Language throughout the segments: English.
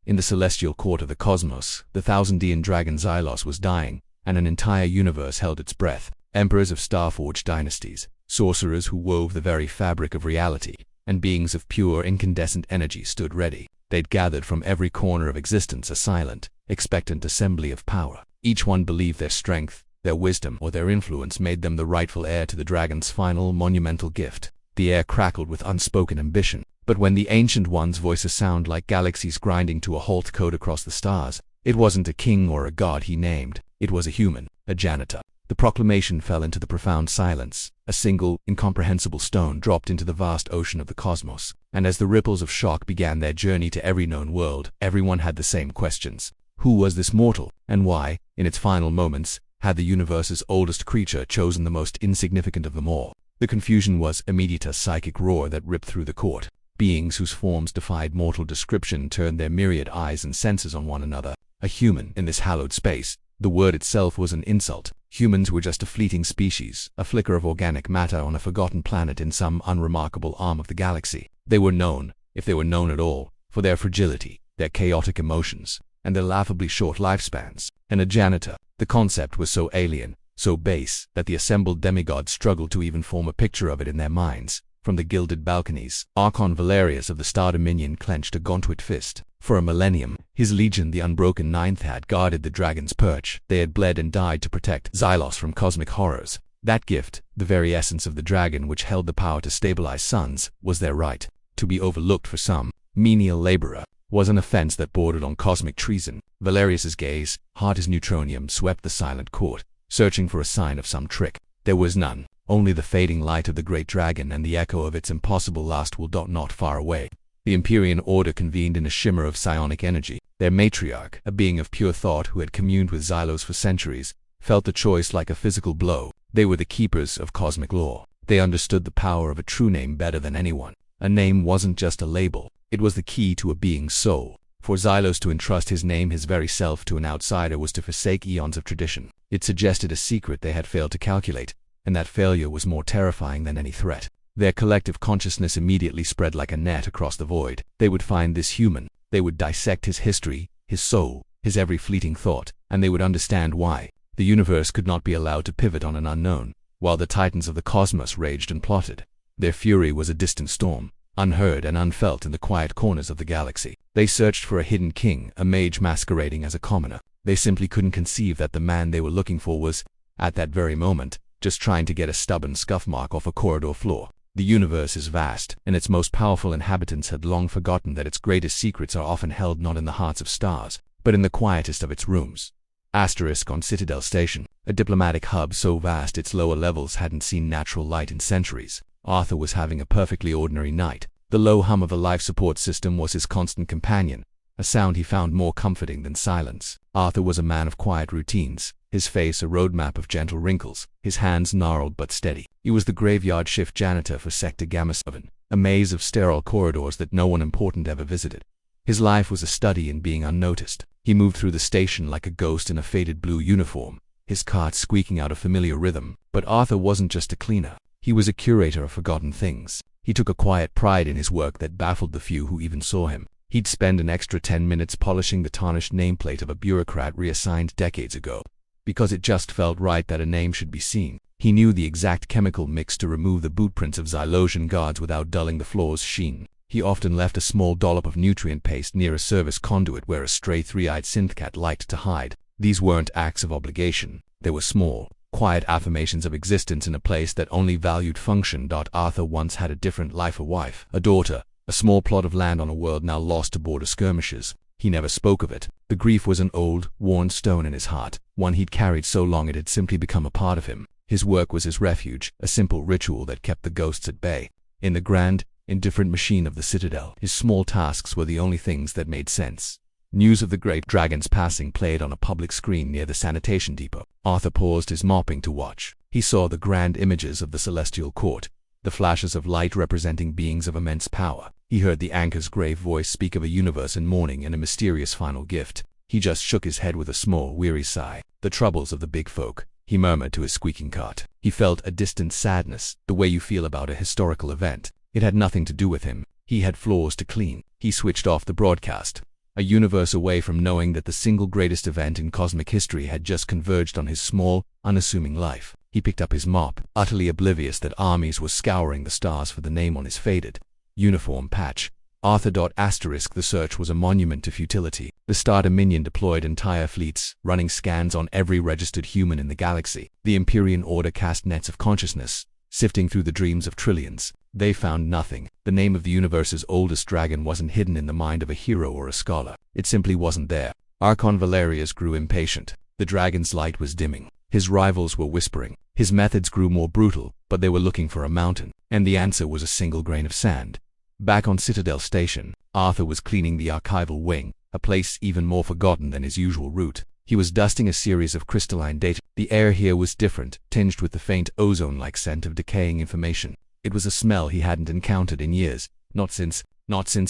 In the celestial court of the cosmos, the Thousand-Eon dragon Xylos was dying, and an entire universe held its breath. Emperors of star-forged dynasties, sorcerers who wove the very fabric of reality, and beings of pure incandescent energy stood ready. They'd gathered from every corner of existence, a silent, expectant assembly of power. Each one believed their strength, their wisdom, or their influence made them the rightful heir to the dragon's final monumental gift. The air crackled with unspoken ambition. But when the Ancient One's voices sound like galaxies grinding to a halt code across the stars, it wasn't a king or a god he named. It was a human, a janitor. The proclamation fell into the profound silence. A single, incomprehensible stone dropped into the vast ocean of the cosmos. And as the ripples of shock began their journey to every known world, everyone had the same questions. Who was this mortal, and why, in its final moments, had the universe's oldest creature chosen the most insignificant of them all? The confusion was immediate, a psychic roar that ripped through the court. Beings whose forms defied mortal description turned their myriad eyes and senses on one another. A human in this hallowed space. The word itself was an insult. Humans were just a fleeting species, a flicker of organic matter on a forgotten planet in some unremarkable arm of the galaxy. They were known, if they were known at all, for their fragility, their chaotic emotions, and their laughably short lifespans. And a janitor. The concept was so alien, so base, that the assembled demigods struggled to even form a picture of it in their minds. From the gilded balconies, Archon Valerius of the Star Dominion clenched a gauntlet fist. For a millennium, his legion, the Unbroken Ninth, had guarded the dragon's perch. They had bled and died to protect Xylos from cosmic horrors. That gift, the very essence of the dragon which held the power to stabilize suns, was their right. To be overlooked for some menial laborer was an offense that bordered on cosmic treason. Valerius's gaze, hard as neutronium, swept the silent court, searching for a sign of some trick. There was none. Only the fading light of the great dragon and the echo of its impossible last will not far away. The Empyrean Order convened in a shimmer of psionic energy. Their matriarch, a being of pure thought who had communed with Xylos for centuries, felt the choice like a physical blow. They were the keepers of cosmic law. They understood the power of a true name better than anyone. A name wasn't just a label. It was the key to a being's soul. For Xylos to entrust his name, his very self, to an outsider was to forsake eons of tradition. It suggested a secret they had failed to calculate, and that failure was more terrifying than any threat. Their collective consciousness immediately spread like a net across the void. They would find this human. They would dissect his history, his soul, his every fleeting thought, and they would understand why. The universe could not be allowed to pivot on an unknown, while the titans of the cosmos raged and plotted. Their fury was a distant storm, unheard and unfelt in the quiet corners of the galaxy. They searched for a hidden king, a mage masquerading as a commoner. They simply couldn't conceive that the man they were looking for was, at that very moment, just trying to get a stubborn scuff mark off a corridor floor. The universe is vast, and its most powerful inhabitants had long forgotten that its greatest secrets are often held not in the hearts of stars, but in the quietest of its rooms. Asterisk on Citadel Station, a diplomatic hub so vast its lower levels hadn't seen natural light in centuries. Arthur was having a perfectly ordinary night. The low hum of a life support system was his constant companion, a sound he found more comforting than silence. Arthur was a man of quiet routines, his face a roadmap of gentle wrinkles, his hands gnarled but steady. He was the graveyard shift janitor for Sector Gamma 7, a maze of sterile corridors that no one important ever visited. His life was a study in being unnoticed. He moved through the station like a ghost in a faded blue uniform, his cart squeaking out a familiar rhythm. But Arthur wasn't just a cleaner. He was a curator of forgotten things. He took a quiet pride in his work that baffled the few who even saw him. He'd spend an extra 10 minutes polishing the tarnished nameplate of a bureaucrat reassigned decades ago, because it just felt right that a name should be seen. He knew the exact chemical mix to remove the bootprints of Xylosian guards without dulling the floor's sheen. He often left a small dollop of nutrient paste near a service conduit where a stray three-eyed synthcat liked to hide. These weren't acts of obligation. They were small, quiet affirmations of existence in a place that only valued function. Arthur once had a different life, a wife, a daughter, a small plot of land on a world now lost to border skirmishes. He never spoke of it. The grief was an old, worn stone in his heart, one he'd carried so long it had simply become a part of him. His work was his refuge, a simple ritual that kept the ghosts at bay. In the grand, indifferent machine of the Citadel, his small tasks were the only things that made sense. News of the great dragon's passing played on a public screen near the sanitation depot. Arthur paused his mopping to watch. He saw the grand images of the celestial court, the flashes of light representing beings of immense power. He heard the anchor's grave voice speak of a universe in mourning and a mysterious final gift. He just shook his head with a small, weary sigh. The troubles of the big folk, he murmured to his squeaking cart. He felt a distant sadness, the way you feel about a historical event. It had nothing to do with him. He had floors to clean. He switched off the broadcast. a universe away from knowing that the single greatest event in cosmic history had just converged on his small, unassuming life. He picked up his mop, utterly oblivious that armies were scouring the stars for the name on his faded uniform patch. Arthur. The search was a monument to futility. The Star Dominion deployed entire fleets, running scans on every registered human in the galaxy. The Empyrean Order cast nets of consciousness, sifting through the dreams of trillions. They found nothing. The name of the universe's oldest dragon wasn't hidden in the mind of a hero or a scholar. It simply wasn't there. Archon Valerius grew impatient. The dragon's light was dimming. His rivals were whispering. His methods grew more brutal, but they were looking for a mountain, and the answer was a single grain of sand. Back on Citadel Station, Arthur was cleaning the archival wing, a place even more forgotten than his usual route. He was dusting a series of crystalline data. The air here was different, tinged with the faint ozone-like scent of decaying information. It was a smell he hadn't encountered in years, not since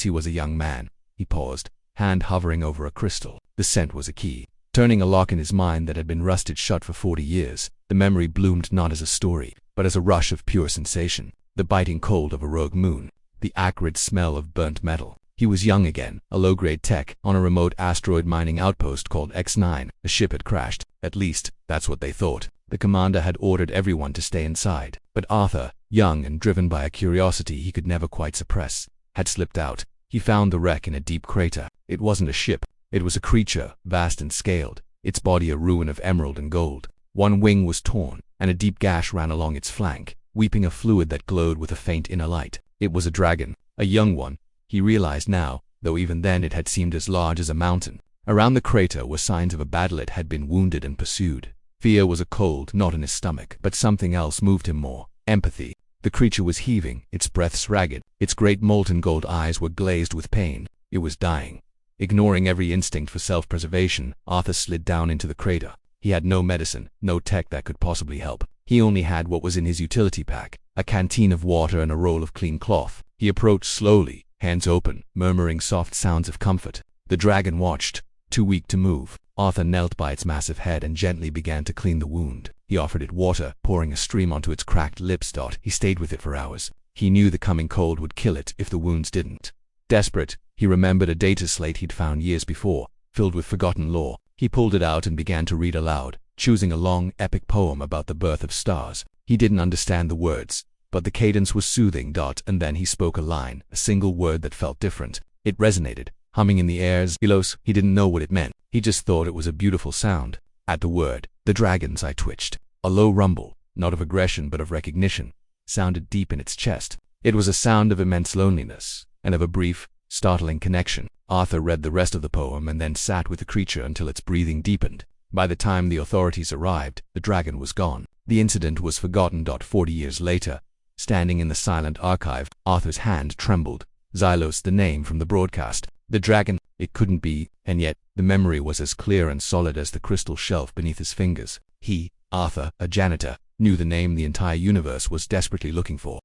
he was a young man. He paused, hand hovering over a crystal. The scent was a key, turning a lock in his mind that had been rusted shut for 40 years. The memory bloomed not as a story, but as a rush of pure sensation. The biting cold of a rogue moon, the acrid smell of burnt metal. He was young again, a low-grade tech, on a remote asteroid mining outpost called X9. The ship had crashed. At least, that's what they thought. The commander had ordered everyone to stay inside. But Arthur, young and driven by a curiosity he could never quite suppress, had slipped out. He found the wreck in a deep crater. It wasn't a ship. It was a creature, vast and scaled, its body a ruin of emerald and gold. One wing was torn, and a deep gash ran along its flank, weeping a fluid that glowed with a faint inner light. It was a dragon, a young one, he realized now, though even then it had seemed as large as a mountain. Around the crater were signs of a battle. It had been wounded and pursued. Fear was a cold knot in his stomach, but something else moved him more: empathy. The creature was heaving, its breaths ragged, its great molten gold eyes were glazed with pain. It was dying. Ignoring every instinct for self-preservation, Arthur slid down into the crater. He had no medicine, no tech that could possibly help. He only had what was in his utility pack, a canteen of water and a roll of clean cloth. He approached slowly, hands open, murmuring soft sounds of comfort. The dragon watched, too weak to move. Arthur knelt by its massive head and gently began to clean the wound. He offered it water, pouring a stream onto its cracked lips. He stayed with it for hours. He knew the coming cold would kill it if the wounds didn't. Desperate, he remembered a data slate he'd found years before, filled with forgotten lore. He pulled it out and began to read aloud, choosing a long, epic poem about the birth of stars. He didn't understand the words, but the cadence was soothing. And then he spoke a line, a single word that felt different. It resonated, humming in the air's hilos. He didn't know what it meant. He just thought it was a beautiful sound. At the word, the dragon's eye twitched. A low rumble, not of aggression but of recognition, sounded deep in its chest. It was a sound of immense loneliness, and of a brief, startling connection. Arthur read the rest of the poem and then sat with the creature until its breathing deepened. By the time the authorities arrived, the dragon was gone. The incident was forgotten. 40 years later, standing in the silent archive, Arthur's hand trembled. Xylos, the name from the broadcast. The dragon, it couldn't be, and yet, the memory was as clear and solid as the crystal shelf beneath his fingers. He, Arthur, a janitor, knew the name the entire universe was desperately looking for.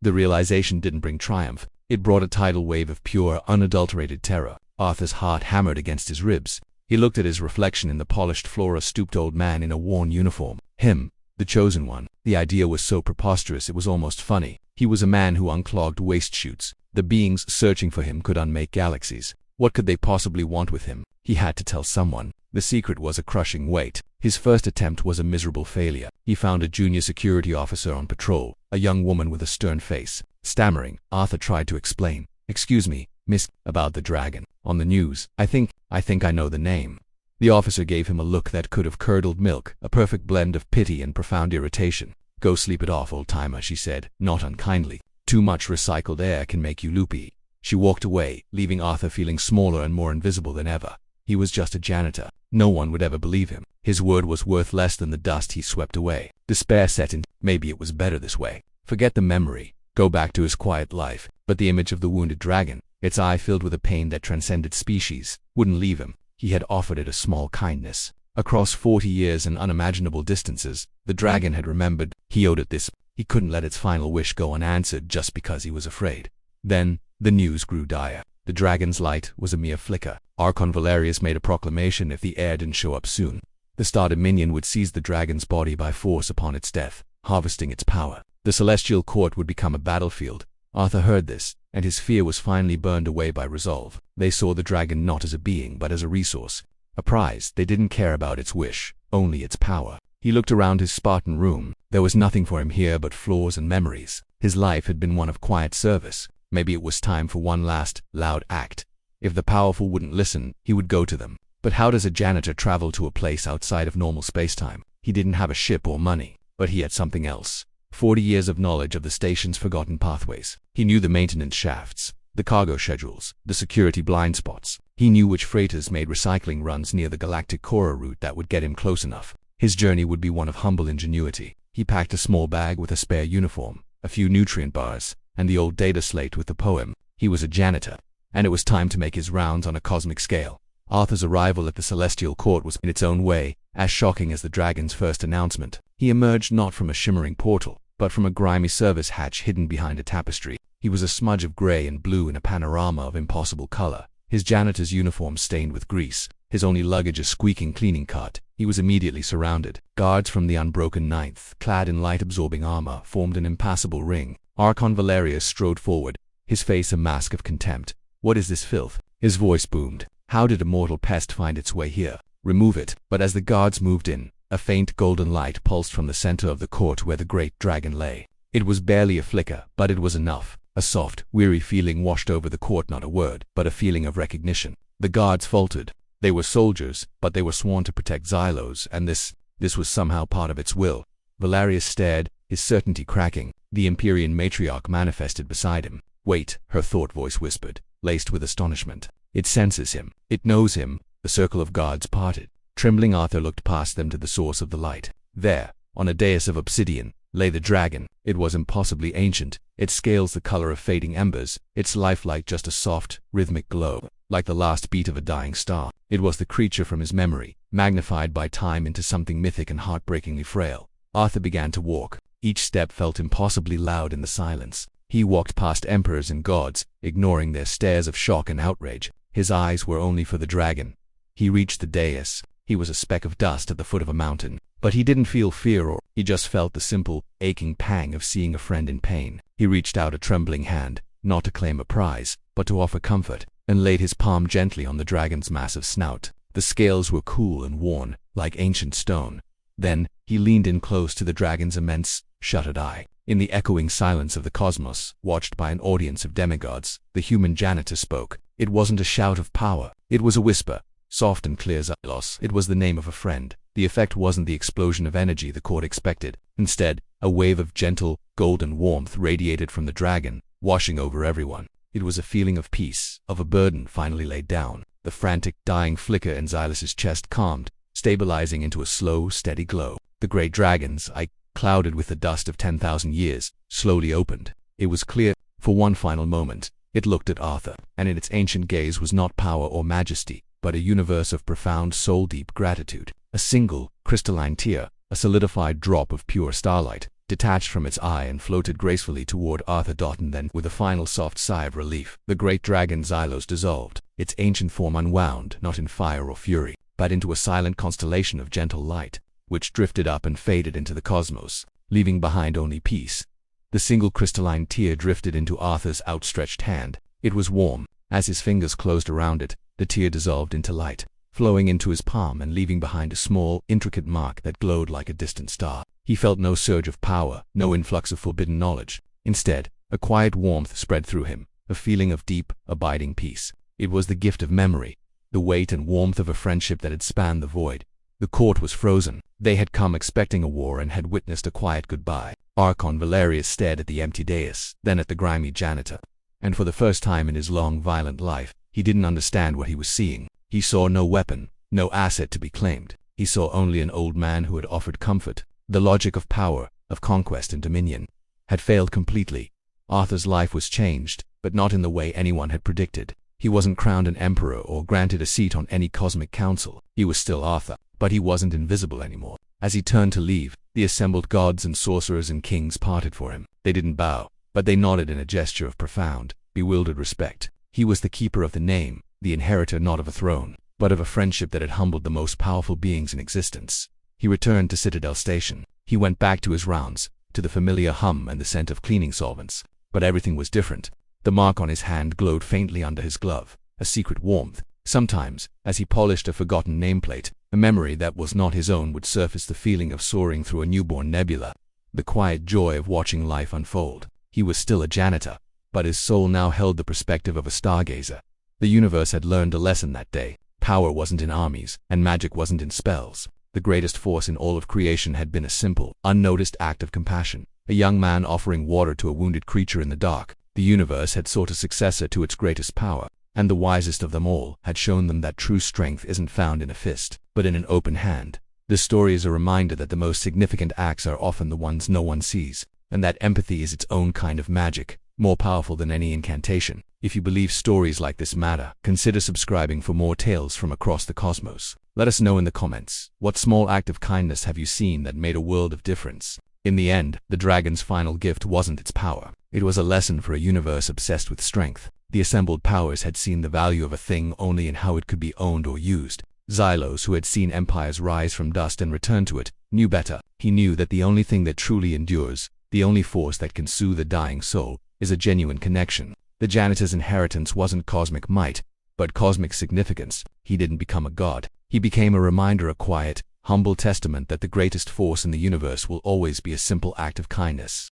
The realization didn't bring triumph. It brought a tidal wave of pure, unadulterated terror. Arthur's heart hammered against his ribs. He looked at his reflection in the polished floor, a stooped old man in a worn uniform. Him, the chosen one. The idea was so preposterous it was almost funny. He was a man who unclogged waste chutes. The beings searching for him could unmake galaxies. What could they possibly want with him? He had to tell someone. The secret was a crushing weight. His first attempt was a miserable failure. He found a junior security officer on patrol, a young woman with a stern face. Stammering, Arthur tried to explain. "Excuse me, miss, about the dragon. On the news. I think I know the name." The officer gave him a look that could have curdled milk, a perfect blend of pity and profound irritation. "Go sleep it off, old-timer," she said, not unkindly. "Too much recycled air can make you loopy." She walked away, leaving Arthur feeling smaller and more invisible than ever. He was just a janitor. No one would ever believe him. His word was worth less than the dust he swept away. Despair set in. Maybe it was better this way. Forget the memory. Go back to his quiet life. But the image of the wounded dragon, its eye filled with a pain that transcended species, wouldn't leave him. He had offered it a small kindness. Across 40 years and unimaginable distances, the dragon had remembered. He owed it this. He couldn't let its final wish go unanswered just because he was afraid. Then, the news grew dire. The dragon's light was a mere flicker. Archon Valerius made a proclamation if the heir didn't show up soon. The Star Dominion would seize the dragon's body by force upon its death, harvesting its power. The celestial court would become a battlefield. Arthur heard this, and his fear was finally burned away by resolve. They saw the dragon not as a being but as a resource, a prize. They didn't care about its wish, only its power. He looked around his Spartan room. There was nothing for him here but floors and memories. His life had been one of quiet service. Maybe it was time for one last, loud act. If the powerful wouldn't listen, he would go to them. But how does a janitor travel to a place outside of normal spacetime? He didn't have a ship or money, but he had something else. 40 years of knowledge of the station's forgotten pathways. He knew the maintenance shafts, the cargo schedules, the security blind spots. He knew which freighters made recycling runs near the Galactic core route that would get him close enough. His journey would be one of humble ingenuity. He packed a small bag with a spare uniform, a few nutrient bars, and the old data slate with the poem. He was a janitor, and it was time to make his rounds on a cosmic scale. Arthur's arrival at the Celestial Court was, in its own way, as shocking as the dragon's first announcement. He emerged not from a shimmering portal, but from a grimy service hatch hidden behind a tapestry. He was a smudge of gray and blue in a panorama of impossible color, his janitor's uniform stained with grease, his only luggage a squeaking cleaning cart. He was immediately surrounded. Guards from the unbroken Ninth, clad in light-absorbing armor, formed an impassable ring. Archon Valerius strode forward, his face a mask of contempt. "What is this filth?" His voice boomed. "How did a mortal pest find its way here? Remove it." But as the guards moved in, a faint golden light pulsed from the center of the court where the great dragon lay. It was barely a flicker, but it was enough. A soft, weary feeling washed over the court, not a word, but a feeling of recognition. The guards faltered. They were soldiers, but they were sworn to protect Xylos, and this was somehow part of its will. Valerius stared, his certainty cracking. The Empyrean matriarch manifested beside him. "Wait," her thought voice whispered, laced with astonishment. "It senses him. It knows him." The circle of guards parted. Trembling Arthur looked past them to the source of the light. There, on a dais of obsidian, lay the dragon. It was impossibly ancient, its scales the color of fading embers, its lifelight just a soft, rhythmic glow, like the last beat of a dying star. It was the creature from his memory, magnified by time into something mythic and heartbreakingly frail. Arthur began to walk. Each step felt impossibly loud in the silence. He walked past emperors and gods, ignoring their stares of shock and outrage. His eyes were only for the dragon. He reached the dais. He was a speck of dust at the foot of a mountain. But he didn't feel fear he just felt the simple, aching pang of seeing a friend in pain. He reached out a trembling hand, not to claim a prize, but to offer comfort, and laid his palm gently on the dragon's massive snout. The scales were cool and worn, like ancient stone. Then, he leaned in close to the dragon's immense, shuttered eye. In the echoing silence of the cosmos, watched by an audience of demigods, the human janitor spoke. It wasn't a shout of power. It was a whisper, soft and clear. Xylos. It was the name of a friend. The effect wasn't the explosion of energy the court expected. Instead, a wave of gentle, golden warmth radiated from the dragon, washing over everyone. It was a feeling of peace, of a burden finally laid down. The frantic, dying flicker in Xylos's chest calmed, stabilizing into a slow, steady glow. The great dragon's eye, clouded with the dust of 10,000 years, slowly opened. It was clear. For one final moment, it looked at Arthur, and in its ancient gaze was not power or majesty, but a universe of profound, soul-deep gratitude. A single, crystalline tear, a solidified drop of pure starlight, detached from its eye and floated gracefully toward Arthur. And then, with a final soft sigh of relief, the great dragon Xylos dissolved, its ancient form unwound, not in fire or fury, but into a silent constellation of gentle light, which drifted up and faded into the cosmos, leaving behind only peace. The single crystalline tear drifted into Arthur's outstretched hand. It was warm. As his fingers closed around it, the tear dissolved into light, flowing into his palm and leaving behind a small, intricate mark that glowed like a distant star. He felt no surge of power, no influx of forbidden knowledge. Instead, a quiet warmth spread through him, a feeling of deep, abiding peace. It was the gift of memory, the weight and warmth of a friendship that had spanned the void. The court was frozen. They had come expecting a war and had witnessed a quiet goodbye. Archon Valerius stared at the empty dais, then at the grimy janitor. And for the first time in his long, violent life, he didn't understand what he was seeing. He saw no weapon, no asset to be claimed. He saw only an old man who had offered comfort. The logic of power, of conquest and dominion, had failed completely. Arthur's life was changed, but not in the way anyone had predicted. He wasn't crowned an emperor or granted a seat on any cosmic council. He was still Arthur, but he wasn't invisible anymore. As he turned to leave, the assembled gods and sorcerers and kings parted for him. They didn't bow, but they nodded in a gesture of profound, bewildered respect. He was the keeper of the name, the inheritor not of a throne, but of a friendship that had humbled the most powerful beings in existence. He returned to Citadel Station. He went back to his rounds, to the familiar hum and the scent of cleaning solvents. But everything was different. The mark on his hand glowed faintly under his glove, a secret warmth. Sometimes, as he polished a forgotten nameplate, a memory that was not his own would surface, the feeling of soaring through a newborn nebula, the quiet joy of watching life unfold. He was still a janitor, but his soul now held the perspective of a stargazer. The universe had learned a lesson that day. Power wasn't in armies, and magic wasn't in spells. The greatest force in all of creation had been a simple, unnoticed act of compassion. A young man offering water to a wounded creature in the dark. The universe had sought a successor to its greatest power, and the wisest of them all had shown them that true strength isn't found in a fist, but in an open hand. This story is a reminder that the most significant acts are often the ones no one sees, and that empathy is its own kind of magic, more powerful than any incantation. If you believe stories like this matter, consider subscribing for more tales from across the cosmos. Let us know in the comments, what small act of kindness have you seen that made a world of difference? In the end, the dragon's final gift wasn't its power. It was a lesson for a universe obsessed with strength. The assembled powers had seen the value of a thing only in how it could be owned or used. Xylos, who had seen empires rise from dust and return to it, knew better. He knew that the only thing that truly endures, the only force that can soothe a dying soul, is a genuine connection. The janitor's inheritance wasn't cosmic might, but cosmic significance. He didn't become a god. He became a reminder, a quiet, humble testament that the greatest force in the universe will always be a simple act of kindness.